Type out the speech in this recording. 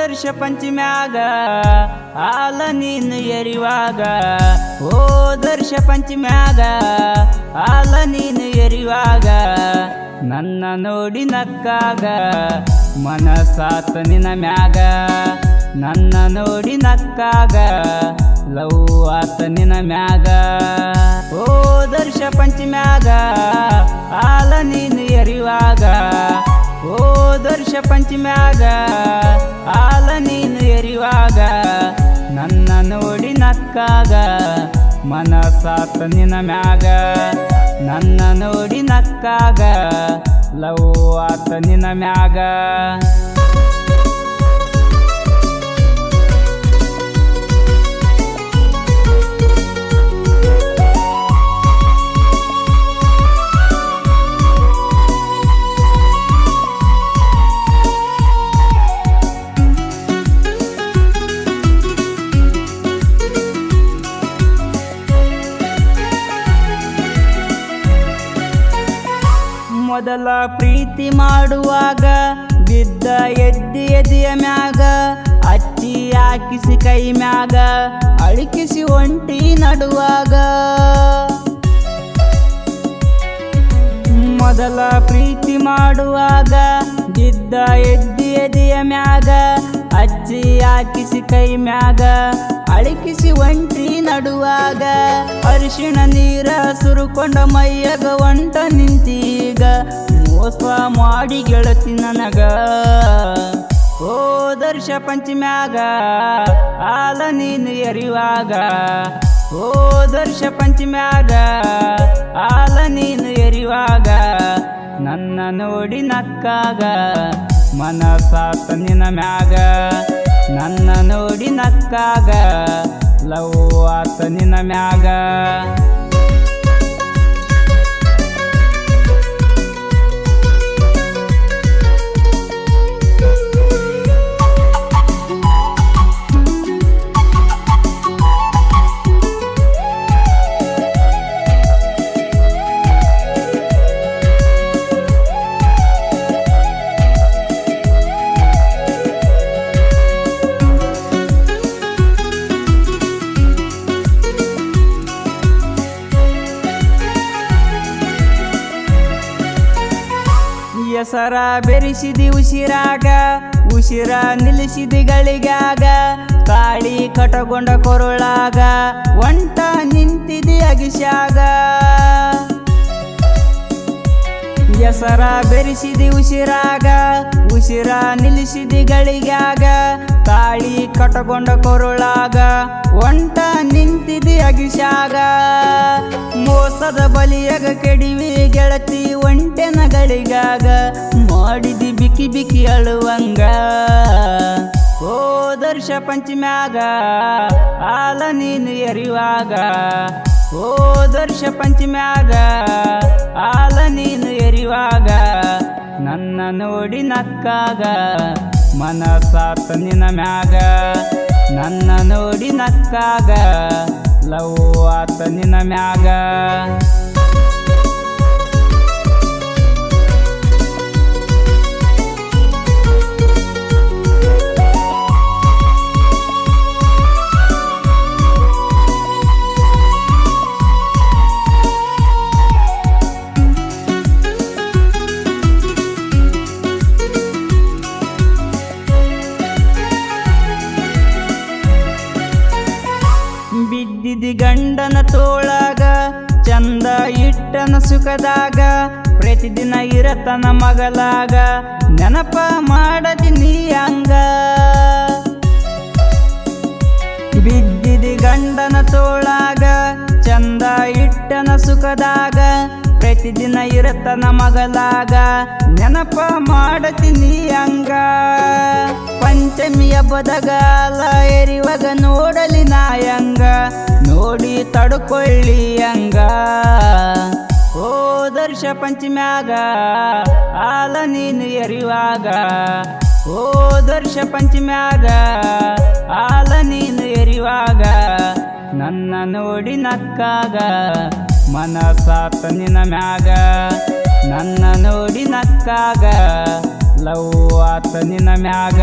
ದರ್ಶ ಪಂಚಮ್ಯಾಗ ಹಾಲ ನೀನು ಎರಿವಾಗ ದರ್ಶ ಪಂಚಮ್ಯಾಗ ಹಾಲ ನೀನು ಎರಿವಾಗ ನನ್ನ ನೋಡಿ ನಕ್ಕಾಗ ಮನಸಾತ ನಿನ ಮ್ಯಾಗ ನನ್ನ ನೋಡಿ ನಕ್ಕಾಗ ಲವ್ ಆತ ನಿನ ಮ್ಯಾಗ ದರ್ಶ ಪಂಚಮ್ಯಾಗ ಹಾಲ ನೀನು ಎರಿವಾಗ ದರ್ಶ ಪಂಚಮ್ಯಾಗ ಹಾಲ ನೀನು ಎರಿವಾಗ ನನ್ನ ನೋಡಿ ನಕ್ಕಾಗ ಮನಸಾತ ನಿನ ಮ್ಯಾಗ ನನ್ನ ನೋಡಿ ನಕ್ಕಾಗ ಲವ್ ಆತ ನಿನ ಮ್ಯಾಗ ಮೊದಲ ಪ್ರೀತಿ ಮಾಡುವಾಗ ಬಿದ್ದ ಎದೆಯ ಮ್ಯಾಗ ಅಚ್ಚಿ ಹಾಕಿಸಿ ಕೈ ಮ್ಯಾಗ ಅಳಿಕಿಸಿ ಒಂಟಿ ನಡುವಾಗ ಮೊದಲ ಪ್ರೀತಿ ಮಾಡುವಾಗ ಬಿದ್ದ ಎದೆಯ ಮ್ಯಾಗ ಅಚ್ಚಿ ಹಾಕಿಸಿ ಕೈ ಮ್ಯಾಗ ಅಳಿಕಿಸಿ ಒಂಟಿ ನಡುವಾಗ ಅರಿಶಿಣ ನೀರ ಸುರುಕೊಂಡ ಮೈಯಗ ಒಂಟ ನಿಂತೀಗ ಮೋಸ ಮಾಡಿ ಗೆಳತಿ ನನಗ ದರ್ಶ ಪಂಚಮ್ಯಾಗ ಹಾಲ ನೀನು ಎರಿವಾಗ ದರ್ಶ ಪಂಚಮ್ಯಾಗ ಹಾಲ ನೀನು ಎರಿವಾಗ ನನ್ನ ನೋಡಿ ನಕ್ಕಾಗ ಮನಸಾತ ನಿನ ಮ್ಯಾಗ ನನ್ನ ನೋಡಿ ನಕ್ಕಾಗ ಲವ್ ಆತ ನಿನ ಮ್ಯಾಗ ಹೆಸರ ಬೆರೆಸಿದಿ ಉಸಿರಾಗ ಉಸಿರ ನಿಲ್ಲಿಸಿದಿ ಗಳಿಗಾಗ ತಾಳಿ ಕಟಗೊಂಡ ಕೊರಳಾಗ ಒಂಟ ನಿಂತಿದಿ ಅಗಿಸ್ಯಾಗ ಹೆಸರ ಬೆರೆಸಿದಿ ಉಸಿರಾಗ ಉಸಿರ ನಿಲ್ಲಿಸಿದಿ ಗಳಿಗಾಗ ತಾಳಿ ಕಟಗೊಂಡ ಕೊರಳಾಗ ಒಂಟ ನಿಂತಿದಿ ಅಗಿಸ್ಯಾಗ ಮೋಸದ ಬಲಿಯಾಗ ಕೆಡಿವಿ ಗೆಳತಿ ಒಂಟೆನ ಗಳಿಗಾಗ ಮಾಡಿದಿ ಬಿಕಿ ಬಿಕಿ ಅಳುವಂಗ ದರ್ಶ ಪಂಚಮ್ಯಾಗ ಹಾಲ ನೀನು ಎರಿವಾಗ ದರ್ಶ ಪಂಚಮ್ಯಾಗ ಹಾಲ ನೀನು ಎರಿವಾಗ ನನ್ನ ನೋಡಿ ನಕ್ಕಾಗ ಮನಸಾತ ನಿನ ಮ್ಯಾಗ ನನ್ನ ನೋಡಿ ನಕ್ಕಾಗ ಲವ್ ಆತ ನಿನ ಮ್ಯಾಗ ಬಿದ್ದಿದಿ ಗಂಡನ ತೋಳಾಗ ಚಂದ ಇಟ್ಟನ ಸುಖದಾಗ ಪ್ರತಿದಿನ ಇರತನ ಮಗಲಾಗ ನೆನಪ ಮಾಡದಿ ನೀ ಹಂಗ ಬಿದ್ದಿದಿ ಗಂಡನ ತೋಳಾಗ ಚಂದ ಇಟ್ಟನ ಸುಖದಾಗ ಪ್ರತಿದಿನ ಇರತನ ಮಗಲಾಗ ನೆನಪ ಮಾಡತಿ ನೀ ಹಂಗ ಪಂಚಮಿ ಹಬ್ಬದಗಾಲ ಎರಿವಾಗ ನೋಡಲಿ ನಾಯಂಗ ನೋಡಿ ತಡ್ಕೊಳ್ಳಿ ಹಂಗ ದರ್ಶ ಪಂಚಮ್ಯಾಗ ಹಾಲ ನೀನು ಎರಿವಾಗ ದರ್ಶ ಪಂಚಮ್ಯಾಗ ಹಾಲ ನೀನು ಎರಿವಾಗ ನನ್ನ ನೋಡಿ ನಕ್ಕಾಗ ಮನಸಾತ ನಿನ ಮ್ಯಾಗ ನನ್ನ ನೋಡಿ ನಕ್ಕಾಗ ಲವ್ ಆತ ನಿನ ಮ್ಯಾಗ